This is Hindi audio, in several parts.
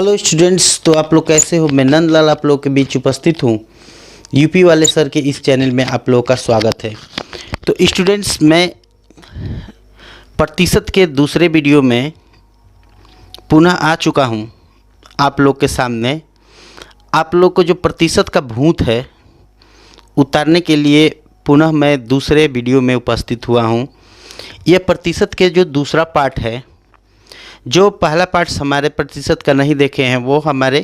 हेलो स्टूडेंट्स, तो आप लोग कैसे हो। मैं नंदलाल आप लोगों के बीच उपस्थित हूँ। यूपी वाले सर के इस चैनल में आप लोगों का स्वागत है। तो स्टूडेंट्स, मैं प्रतिशत के दूसरे वीडियो में पुनः आ चुका हूँ आप लोग के सामने। आप लोग को जो प्रतिशत का भूत है उतारने के लिए पुनः मैं दूसरे वीडियो में उपस्थित हुआ हूँ। यह प्रतिशत के जो दूसरा पार्ट है, जो पहला पार्ट हमारे प्रतिशत का नहीं देखे हैं वो हमारे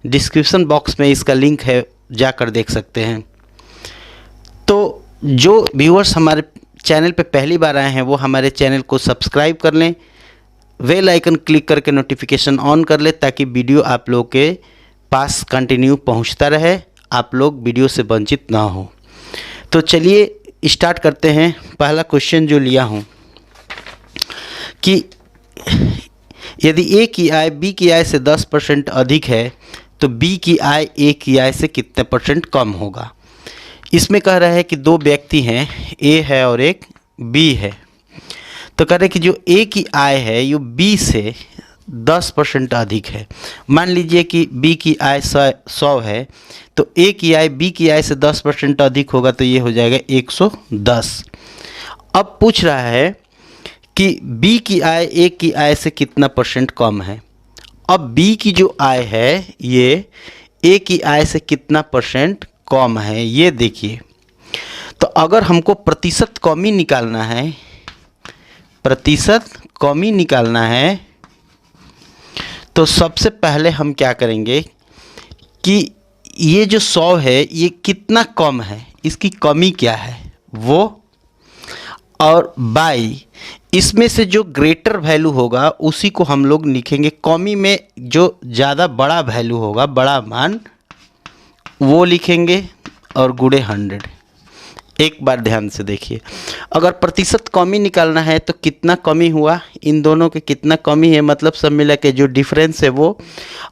डिस्क्रिप्शन बॉक्स में इसका लिंक है, जाकर देख सकते हैं। तो जो व्यूअर्स हमारे चैनल पे पहली बार आए हैं वो हमारे चैनल को सब्सक्राइब कर लें, बेल आइकन क्लिक करके नोटिफिकेशन ऑन कर लें ताकि वीडियो आप लोग के पास कंटिन्यू पहुंचता रहे, आप लोग वीडियो से वंचित ना हो। तो चलिए स्टार्ट करते हैं। पहला क्वेश्चन जो लिया हूँ कि यदि ए की आय बी की आय से 10% अधिक है तो बी की आय ए की आय से कितने % कम होगा। इसमें कह रहा है कि दो व्यक्ति हैं, ए है और एक बी है। तो कह रहे हैं कि जो ए की आय है ये बी से 10% अधिक है। मान लीजिए कि बी की आय 100 है तो ए की आय बी की आय से 10% अधिक होगा, तो ये हो जाएगा 110। अब पूछ रहा है कि बी की आय ए की आय से कितना % कम है। अब बी की जो आय है ये ए की आय से कितना % कम है, ये देखिए। तो अगर हमको प्रतिशत कमी निकालना है, प्रतिशत कमी निकालना है, तो सबसे पहले हम क्या करेंगे कि ये जो 100 है ये कितना कम है, इसकी कमी क्या है वो, और बाई इसमें से जो ग्रेटर वैल्यू होगा उसी को हम लोग लिखेंगे। कमी में जो ज़्यादा बड़ा वैल्यू होगा, बड़ा मान, वो लिखेंगे और गुणे 100। एक बार ध्यान से देखिए, अगर प्रतिशत कमी निकालना है तो कितना कमी हुआ, इन दोनों के कितना कमी है, मतलब सब मिला के जो डिफरेंस है वो,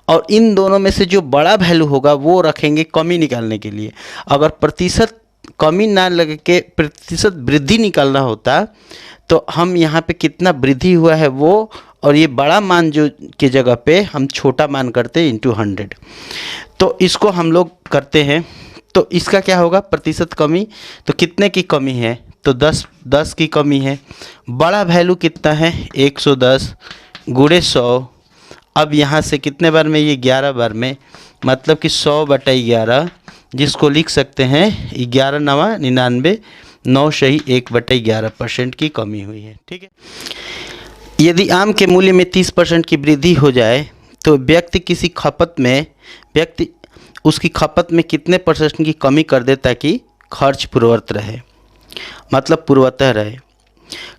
और इन दोनों में से जो बड़ा वैल्यू होगा वो रखेंगे कमी निकालने के लिए। अगर प्रतिशत कमी ना लगे के प्रतिशत वृद्धि निकालना होता तो हम यहाँ पे कितना वृद्धि हुआ है वो, और ये बड़ा मान जो के जगह पे हम छोटा मान करते हैं इंटू 100। तो इसको हम लोग करते हैं। तो इसका क्या होगा, प्रतिशत कमी, तो कितने की कमी है, तो 10 की कमी है। बड़ा वैल्यू कितना है, 110 गुणे 100। अब यहाँ से कितने बार में, ये 11 बार में, मतलब कि 100/11, जिसको लिख सकते हैं 11 9 99, 9 सही 1/11% की कमी हुई है। ठीक है। यदि आम के मूल्य में 30% की वृद्धि हो जाए तो व्यक्ति उसकी खपत में कितने % की कमी कर दे ताकि खर्च पूर्ववत रहे, मतलब पूर्वतः रहे।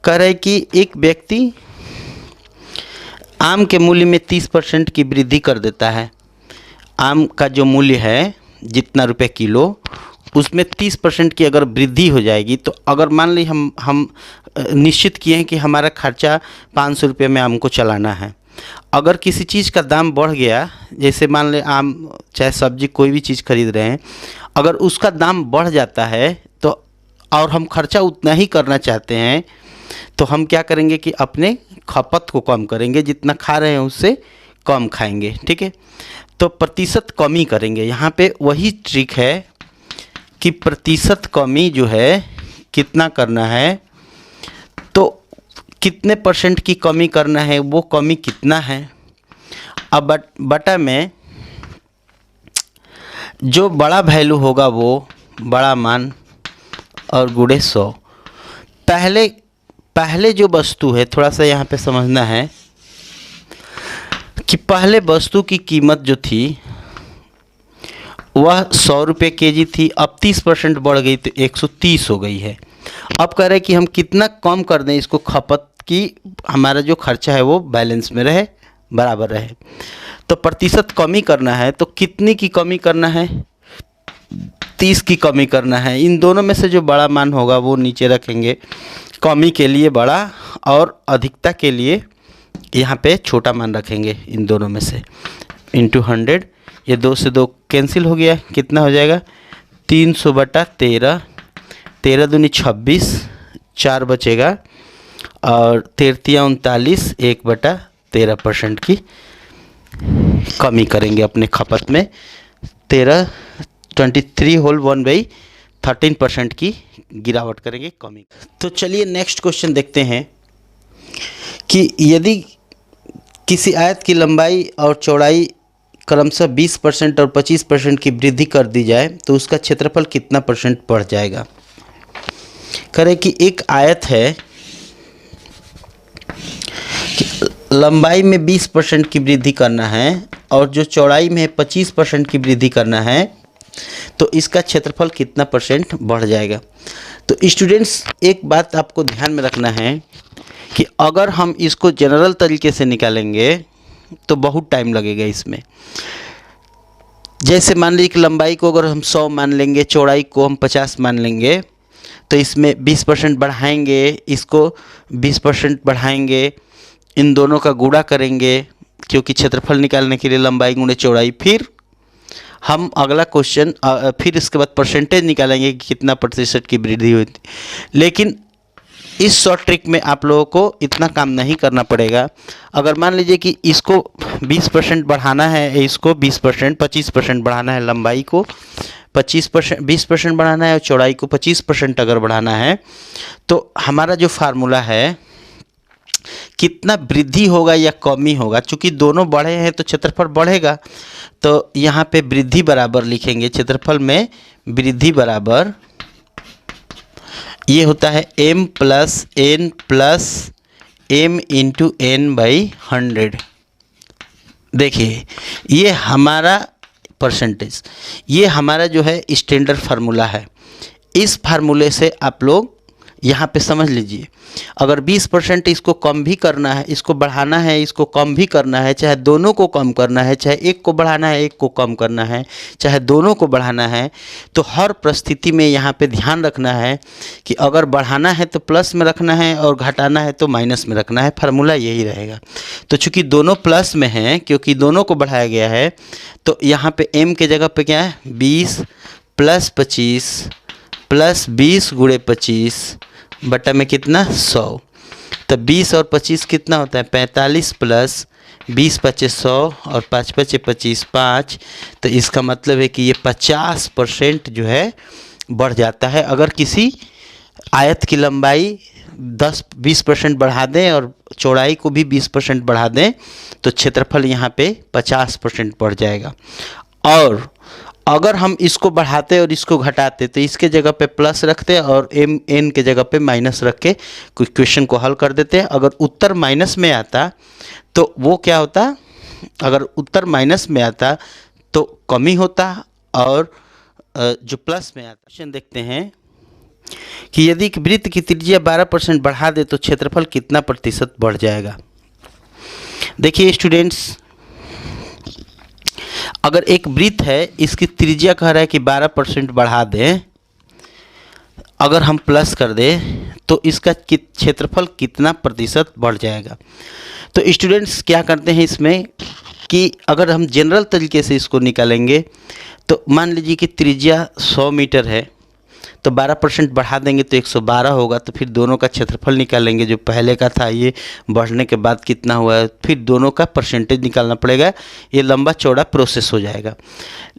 कह रहे कि एक व्यक्ति आम के मूल्य में 30% की वृद्धि कर देता है। आम का जो मूल्य है जितना रुपए किलो, उसमें 30% की अगर वृद्धि हो जाएगी, तो अगर मान ली हम निश्चित किए हैं कि हमारा खर्चा 500 रुपये में आम को चलाना है। अगर किसी चीज़ का दाम बढ़ गया, जैसे मान लें आम चाहे सब्जी कोई भी चीज़ खरीद रहे हैं, अगर उसका दाम बढ़ जाता है तो, और हम खर्चा उतना ही करना चाहते हैं, तो हम क्या करेंगे कि अपने खपत को कम करेंगे, जितना खा रहे हैं उससे कम खाएंगे। ठीक है। तो प्रतिशत कमी करेंगे। यहाँ पे वही ट्रिक है कि प्रतिशत कमी जो है कितना करना है, तो कितने % की कमी करना है, वो कमी कितना है। अब बटा में जो बड़ा वैल्यू होगा वो बड़ा मान और गुणे 100। पहले जो वस्तु है, थोड़ा सा यहाँ पे समझना है कि पहले वस्तु की कीमत जो थी वह 100 रुपये केजी थी, अब 30% बढ़ गई तो 130 हो गई है। अब कह रहे हैं कि हम कितना कम कर दें इसको, खपत की हमारा जो खर्चा है वो बैलेंस में रहे, बराबर रहे। तो प्रतिशत कमी करना है तो कितनी की कमी करना है, 30 की कमी करना है। इन दोनों में से जो बड़ा मान होगा वो नीचे रखेंगे, कमी के लिए बड़ा और अधिकता के लिए यहाँ पे छोटा मान रखेंगे। इन दोनों में से इंटू 100, ये 2 से 2 कैंसिल हो गया, कितना हो जाएगा 300/13, 13 दूनी 26, 4 बचेगा, और 13 39, 1/13% की कमी करेंगे अपने खपत में। 23 होल 1/13% की गिरावट करेंगे, कमी। तो चलिए नेक्स्ट क्वेश्चन देखते हैं कि यदि किसी आयत की लंबाई और चौड़ाई क्रमशः 20% और 25% की वृद्धि कर दी जाए तो उसका क्षेत्रफल कितना % बढ़ जाएगा। करें कि एक आयत है कि लंबाई में 20% की वृद्धि करना है और जो चौड़ाई में 25% की वृद्धि करना है, तो इसका क्षेत्रफल कितना % बढ़ जाएगा। तो स्टूडेंट्स, एक बात आपको ध्यान में रखना है कि अगर हम इसको जनरल तरीके से निकालेंगे तो बहुत टाइम लगेगा इसमें। जैसे मान लीजिए कि लंबाई को अगर हम 100 मान लेंगे, चौड़ाई को हम 50 मान लेंगे, तो इसमें 20% बढ़ाएंगे, इसको 20% बढ़ाएंगे, इन दोनों का गुणा करेंगे क्योंकि क्षेत्रफल निकालने के लिए लंबाई गुणे चौड़ाई। फिर हम अगला क्वेश्चन फिर इसके बाद परसेंटेज निकालेंगे कि कितना % की वृद्धि हुई थी। लेकिन इस शॉर्ट ट्रिक में आप लोगों को इतना काम नहीं करना पड़ेगा। अगर मान लीजिए कि इसको 20% बढ़ाना है, इसको 20% 25% बढ़ाना है, लंबाई को 20% बढ़ाना है और चौड़ाई को 25% अगर बढ़ाना है, तो हमारा जो फार्मूला है कितना वृद्धि होगा या कमी होगा, चूँकि दोनों बढ़े हैं तो क्षेत्रफल बढ़ेगा। तो यहाँ पे वृद्धि बराबर लिखेंगे, क्षेत्रफल में वृद्धि बराबर ये होता है m + n + m × n/100। देखिए ये हमारा परसेंटेज, ये हमारा जो है स्टैंडर्ड फार्मूला है। इस फार्मूले से आप लोग यहाँ पे समझ लीजिए, अगर 20% इसको कम भी करना है, इसको बढ़ाना है, इसको कम भी करना है, चाहे दोनों को कम करना है, चाहे एक को बढ़ाना है एक को कम करना है, चाहे दोनों को बढ़ाना है, तो हर परिस्थिति में यहाँ पे ध्यान रखना है कि अगर बढ़ाना है तो प्लस में रखना है और घटाना है तो माइनस में रखना है। फार्मूला यही रहेगा। तो चूँकि दोनों प्लस में हैं, क्योंकि दोनों को बढ़ाया गया है, तो यहाँ पर m के जगह पर क्या है, 20 + 25 + 20 × 25 बटा में कितना, 100। तो 20 और 25 कितना होता है, 45 + 20 × 5 100 और 5 × 5 25 5। तो इसका मतलब है कि ये 50% जो है बढ़ जाता है। अगर किसी आयत की लंबाई 20% बढ़ा दें और चौड़ाई को भी 20% बढ़ा दें तो क्षेत्रफल यहाँ पे 50% बढ़ जाएगा। और अगर हम इसको बढ़ाते और इसको घटाते तो इसके जगह पे प्लस रखते और n के जगह पे माइनस रख के कुछ क्वेश्चन को हल कर देते। अगर उत्तर माइनस में आता तो वो क्या होता, अगर उत्तर माइनस में आता तो कमी होता, और जो प्लस में आता। क्वेश्चन देखते हैं कि यदि एक वृत्त की त्रिज्या 12% बढ़ा दे तो क्षेत्रफल कितना % बढ़ जाएगा। देखिए स्टूडेंट्स, अगर एक वृत्त है, इसकी त्रिज्या कह रहा है कि 12% बढ़ा दें, अगर हम प्लस कर दें तो इसका क्षेत्रफल कितना % बढ़ जाएगा। तो स्टूडेंट्स क्या करते हैं इसमें कि अगर हम जनरल तरीके से इसको निकालेंगे तो मान लीजिए कि त्रिज्या 100 मीटर है, तो 12% बढ़ा देंगे तो 112 होगा। तो फिर दोनों का क्षेत्रफल निकालेंगे, जो पहले का था ये बढ़ने के बाद कितना हुआ है, फिर दोनों का परसेंटेज निकालना पड़ेगा। ये लंबा चौड़ा प्रोसेस हो जाएगा।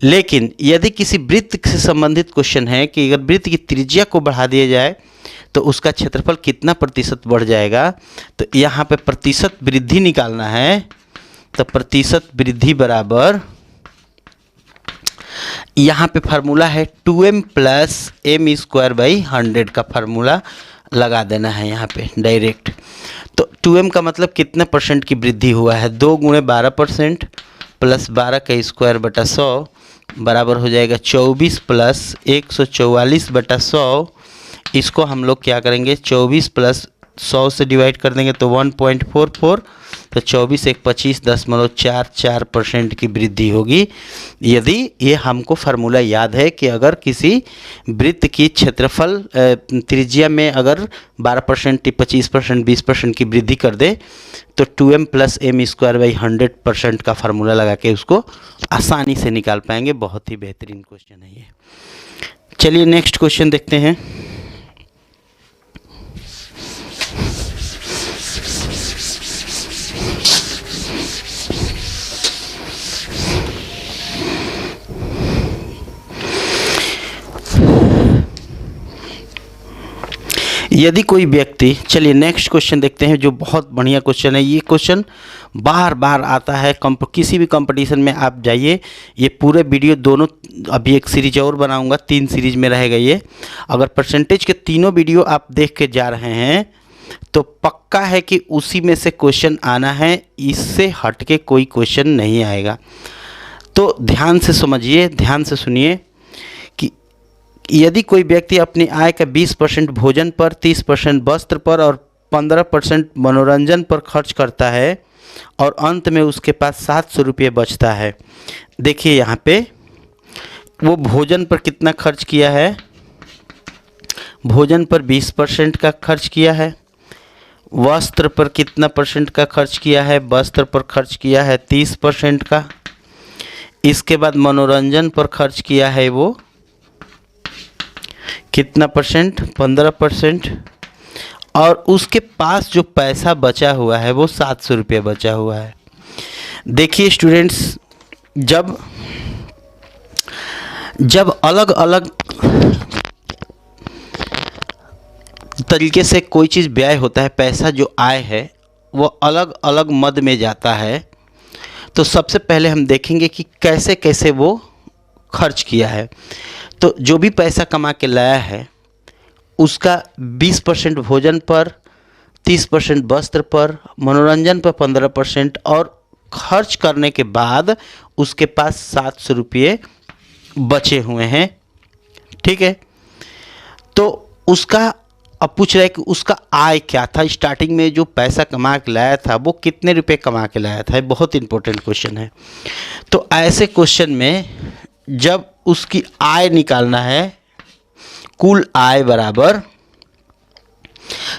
लेकिन यदि किसी वृत्त से संबंधित क्वेश्चन है कि अगर वृत्त की त्रिज्या को बढ़ा दिया जाए तो उसका क्षेत्रफल कितना % बढ़ जाएगा, तो यहाँ पर प्रतिशत वृद्धि निकालना है। तो प्रतिशत वृद्धि बराबर यहाँ पे फार्मूला है 2m + m²/100 का फार्मूला लगा देना है यहाँ पे डायरेक्ट। तो 2m का मतलब कितने % की वृद्धि हुआ है, 2 × 12% + 12 का स्क्वायर बटा 100 बराबर हो जाएगा 24 + 144 बटा 100। इसको हम लोग क्या करेंगे, 24 + 100 से डिवाइड कर देंगे तो 1.44। तो 24 × 1 = 25.44% की वृद्धि होगी। यदि ये हमको फार्मूला याद है कि अगर किसी वृत्त की क्षेत्रफल त्रिज्या में अगर 12%, 25%, 20% की वृद्धि कर दे तो 2m + m²/100% का फार्मूला लगा के उसको आसानी से निकाल पाएंगे। बहुत ही बेहतरीन क्वेश्चन है ये। चलिए नेक्स्ट क्वेश्चन देखते हैं। यदि कोई व्यक्ति, चलिए नेक्स्ट क्वेश्चन देखते हैं जो बहुत बढ़िया क्वेश्चन है। ये क्वेश्चन बार बार आता है, किसी भी कंपटीशन में आप जाइए। ये पूरे वीडियो दोनों, अभी एक सीरीज और बनाऊंगा, 3 सीरीज में रहेगा ये। अगर परसेंटेज के तीनों वीडियो आप देख के जा रहे हैं तो पक्का है कि उसी में से क्वेश्चन आना है, इससे हट के कोई क्वेश्चन नहीं आएगा। तो ध्यान से समझिए, ध्यान से सुनिए कि यदि कोई व्यक्ति अपनी आय का 20% भोजन पर, 30% वस्त्र पर और 15% मनोरंजन पर खर्च करता है और अंत में उसके पास 700 रुपये बचता है। देखिए यहाँ पे वो भोजन पर कितना खर्च किया है, भोजन पर 20% का खर्च किया है, वस्त्र पर कितना परसेंट का खर्च किया है, वस्त्र पर खर्च किया है 30% का। इसके बाद मनोरंजन पर खर्च किया है वो कितना परसेंट, 15%। और उसके पास जो पैसा बचा हुआ है वो 700 रुपये बचा हुआ है। देखिए स्टूडेंट्स, जब अलग अलग तरीके से कोई चीज़ व्यय होता है, पैसा जो आय है वो अलग अलग मद में जाता है, तो सबसे पहले हम देखेंगे कि कैसे कैसे वो खर्च किया है। तो जो भी पैसा कमा के लाया है उसका 20% भोजन पर, 30% वस्त्र पर, मनोरंजन पर 15% और खर्च करने के बाद उसके पास 700 रुपये बचे हुए हैं। ठीक है, तो उसका अब पूछ रहा है कि उसका आय क्या था, स्टार्टिंग में जो पैसा कमा के लाया था वो कितने रुपए कमा के लाया था। बहुत इंपॉर्टेंट क्वेश्चन है। तो ऐसे क्वेश्चन में जब उसकी आय निकालना है, कुल आय बराबर,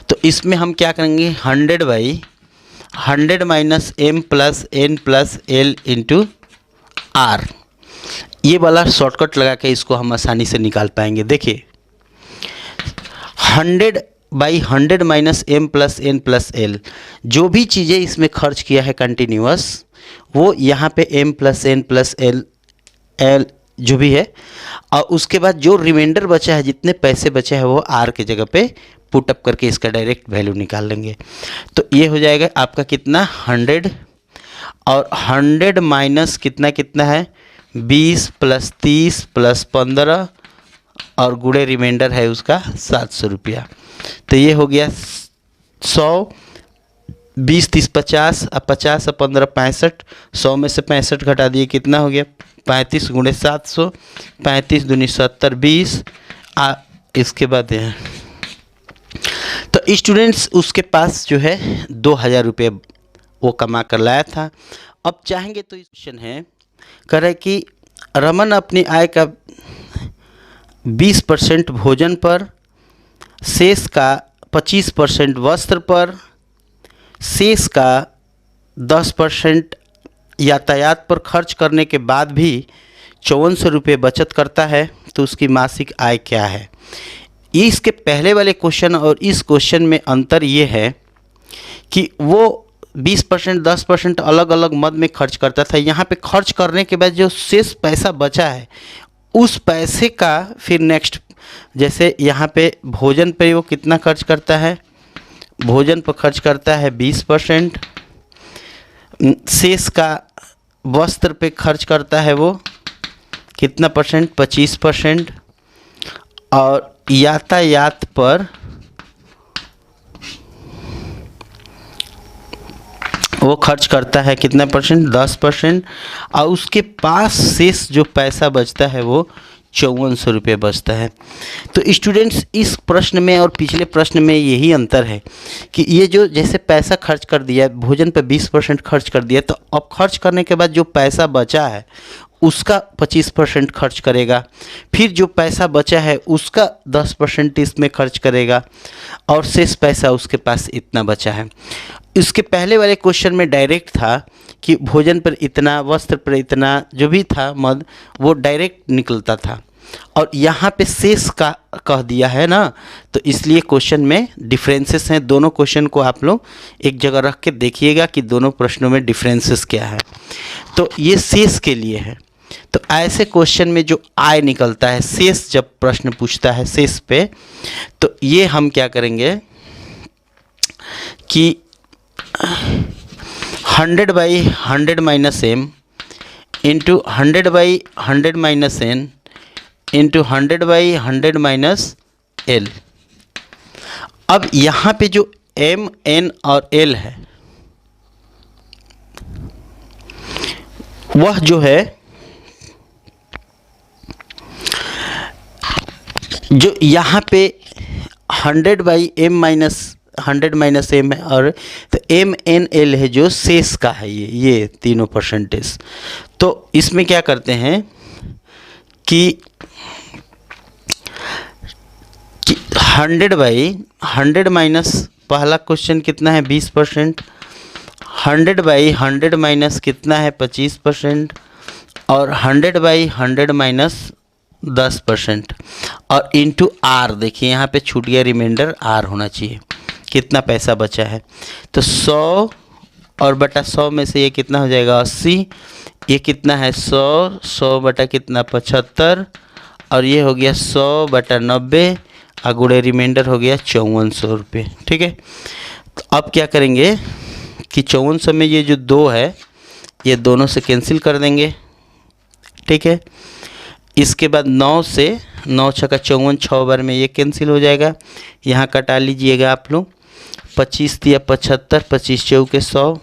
तो इसमें हम क्या करेंगे, 100/100 minus m plus n plus l into R. ये वाला शॉर्टकट लगा के इसको हम आसानी से निकाल पाएंगे। देखिए 100/100 minus m plus n plus l, जो भी चीज़ें इसमें खर्च किया है कंटिन्यूअस, वो यहाँ पे m plus n plus l जो भी है, और उसके बाद जो रिमाइंडर बचा है, जितने पैसे बचे हैं, वो r के जगह पे पुट अप करके इसका डायरेक्ट वैल्यू निकाल लेंगे। तो ये हो जाएगा आपका कितना, 100, और 100 माइनस कितना कितना है, 20 प्लस 30 प्लस 15 और गुणे रिमाइंडर है उसका 700 रुपया। तो ये हो गया 100, 20 30 50, अब 50 और 15 65, 100 में से 65 घटा दिए, कितना हो गया, 35 गुणे 700, 35 दूनी 70, 20। इसके बाद है तो स्टूडेंट्स उसके पास जो है 2000 रुपये वो कमा कर लाया था। अब चाहेंगे तो इस क्वेश्चन है, कह रहे कि रमन अपनी आय का 20% भोजन पर, शेष का 25% वस्त्र पर, शेष का 10% यातायात पर खर्च करने के बाद भी 5400 रुपये बचत करता है। तो उसकी मासिक आय क्या है। इसके पहले वाले क्वेश्चन और इस क्वेश्चन में अंतर ये है कि वो 20% 10% अलग अलग मद में खर्च करता था। यहाँ पे खर्च करने के बाद जो शेष पैसा बचा है उस पैसे का फिर नेक्स्ट, जैसे यहाँ पे भोजन पे वो कितना खर्च करता है, भोजन पर खर्च करता है 20%, शेष का वस्त्र पे खर्च करता है वो कितना परसेंट, 25%, और यातायात पर वो खर्च करता है कितना परसेंट, 10%, और उसके पास शेष जो पैसा बचता है वो 5400 रुपये बचता है। तो स्टूडेंट्स इस प्रश्न में और पिछले प्रश्न में यही अंतर है कि ये जो जैसे पैसा खर्च कर दिया, भोजन पे 20% खर्च कर दिया, तो अब खर्च करने के बाद जो पैसा बचा है उसका 25% खर्च करेगा, फिर जो पैसा बचा है उसका 10% इसमें खर्च करेगा, और शेष पैसा उसके पास इतना बचा है। इसके पहले वाले क्वेश्चन में डायरेक्ट था कि भोजन पर इतना, वस्त्र पर इतना, जो भी था मद वो डायरेक्ट निकलता था, और यहाँ पे शेष का कह दिया है ना, तो इसलिए क्वेश्चन में डिफरेंसेस हैं। दोनों क्वेश्चन को आप लोग एक जगह रख के देखिएगा कि दोनों प्रश्नों में डिफरेंसेस क्या है। तो ये शेष के लिए है। तो ऐसे क्वेश्चन में जो आय निकलता है, शेष जब प्रश्न पूछता है शेष पे, तो ये हम क्या करेंगे कि 100/100 minus M into 100/100 minus N into 100/100 minus L. अब यहाँ पे जो एम, एन और एल है वह जो है जो यहाँ पे 100/m माइनस 100 माइनस एम है, और तो एम एन एल है जो शेष का है, ये तीनों परसेंटेज। तो इसमें क्या करते हैं कि 100/100 माइनस, पहला क्वेश्चन कितना है 20%, 100/100 माइनस कितना है 25%, और 100/100 माइनस 10%, और इंटू आर। देखिए यहाँ पे छूट गया रिमाइंडर, आर होना चाहिए। कितना पैसा बचा है, तो 100 और बटा 100 में से ये कितना हो जाएगा 80, ये कितना है 100, 100 बटा कितना 75, और ये हो गया 100 बटा 90, गुणे रिमाइंडर हो गया 5400 रुपये। ठीक है, तो अब क्या करेंगे कि 5400 में ये जो 2 है ये दोनों से कैंसिल कर देंगे। ठीक है, इसके बाद 9 से 9 छक्का 54, 6 बार में ये कैंसिल हो जाएगा। यहाँ कटा लीजिएगा आप लोग, 25 दिया 75, 25 चौके 100,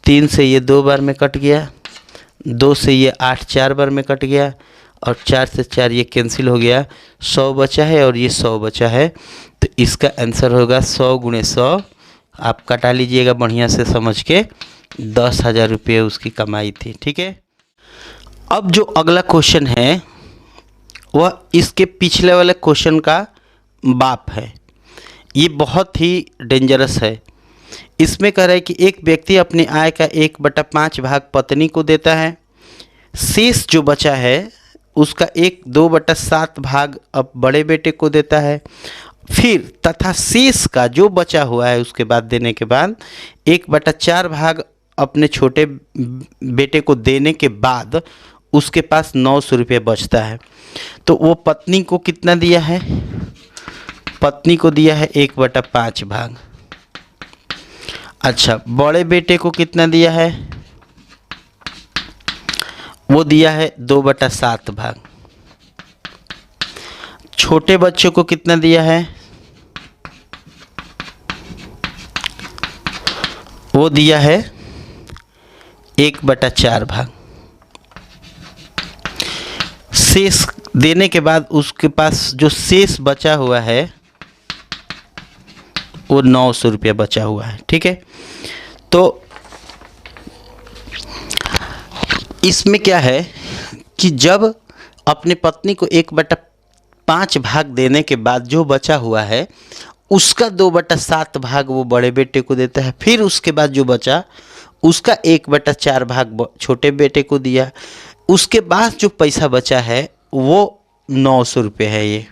3 से ये 2 बार में कट गया, 2 से ये 8 4 बार में कट गया, और 4 से 4 ये कैंसिल हो गया, 100 बचा है और ये 100 बचा है। तो इसका आंसर होगा 100 गुणे 100, आप कटा लीजिएगा बढ़िया से समझ के, 10,000 रुपये उसकी कमाई थी। ठीक है, अब जो अगला क्वेश्चन है वह इसके पिछले वाले क्वेश्चन का बाप है। ये बहुत ही डेंजरस है। इसमें कह रहा है कि एक व्यक्ति अपनी आय का 1/5 भाग पत्नी को देता है, शेष जो बचा है उसका 2/7 भाग अब बड़े बेटे को देता है, फिर तथा शेष का जो बचा हुआ है उसके बाद देने के बाद 1/4 भाग अपने छोटे बेटे को देने के बाद उसके पास 900 रुपये बचता है। तो वो पत्नी को कितना दिया है, पत्नी को दिया है 1/5 भाग। अच्छा, बड़े बेटे को कितना दिया है, वो दिया है 2/7 भाग। छोटे बच्चों को कितना दिया है, वो दिया है 1/4 भाग। शेष देने के बाद उसके पास जो शेष बचा हुआ है वो 900 रुपया बचा हुआ है। ठीक है, तो इसमें क्या है कि जब अपने पत्नी को 1/5 भाग देने के बाद जो बचा हुआ है उसका 2/7 भाग वो बड़े बेटे को देता है, फिर उसके बाद जो बचा उसका 1/4 भाग छोटे बेटे को दिया, उसके बाद जो पैसा बचा है वो 900 रुपये है। ये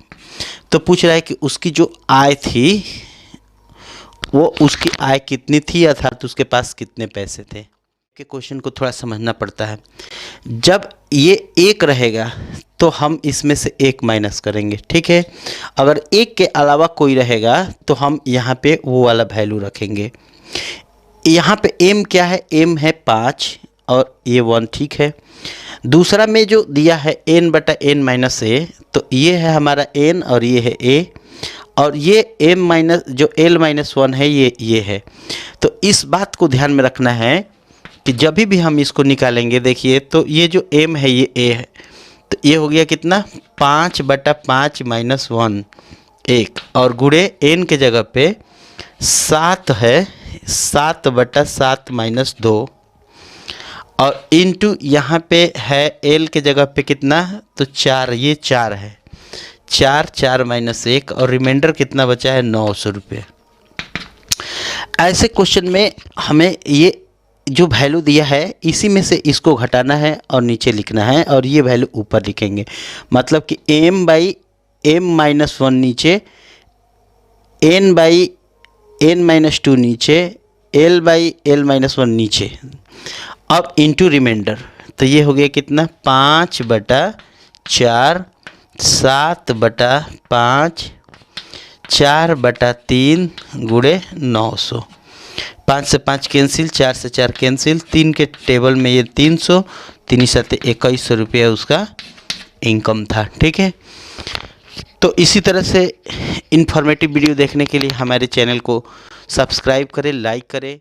तो पूछ रहा है कि उसकी जो आय थी वो उसकी आय कितनी थी, अर्थात उसके पास कितने पैसे थे। के क्वेश्चन को थोड़ा समझना पड़ता है। जब ये 1 रहेगा तो हम इसमें से 1 माइनस करेंगे। ठीक है, अगर 1 के अलावा कोई रहेगा तो हम यहाँ पे वो वाला वैल्यू रखेंगे। यहाँ पे m क्या है, m है 5 और ये 1। ठीक है, दूसरा में जो दिया है n/n माइनस a, तो ये है हमारा n और ये है a, और ये m माइनस जो l-1 है ये है। तो इस बात को ध्यान में रखना है कि जब भी हम इसको निकालेंगे, देखिए तो ये जो m है ये a है, तो ये हो गया कितना 5/5 माइनस 1 1, और गुणे n के जगह पे 7 है, 7/7 माइनस 2, और इंटू यहाँ पे है l के जगह पे कितना, तो 4, ये 4 है, 4 माइनस 1, और रिमाइंडर कितना बचा है 900 रुपये। ऐसे क्वेश्चन में हमें ये जो वैल्यू दिया है इसी में से इसको घटाना है और नीचे लिखना है, और ये वैल्यू ऊपर लिखेंगे। मतलब कि m/m-1 नीचे, n/n-2 नीचे, l/l-1 नीचे, अब इंटू रिमाइंडर। तो ये हो गया कितना 5/4, 7/5, 4/3 गुणे 900। 5 से 5 कैंसिल, 4 से 4 कैंसिल, 3 के टेबल में ये 300, 3 साथ 2100 रुपया उसका इनकम था। ठीक है, तो इसी तरह से इन्फॉर्मेटिव वीडियो देखने के लिए हमारे चैनल को सब्सक्राइब करें, लाइक करें।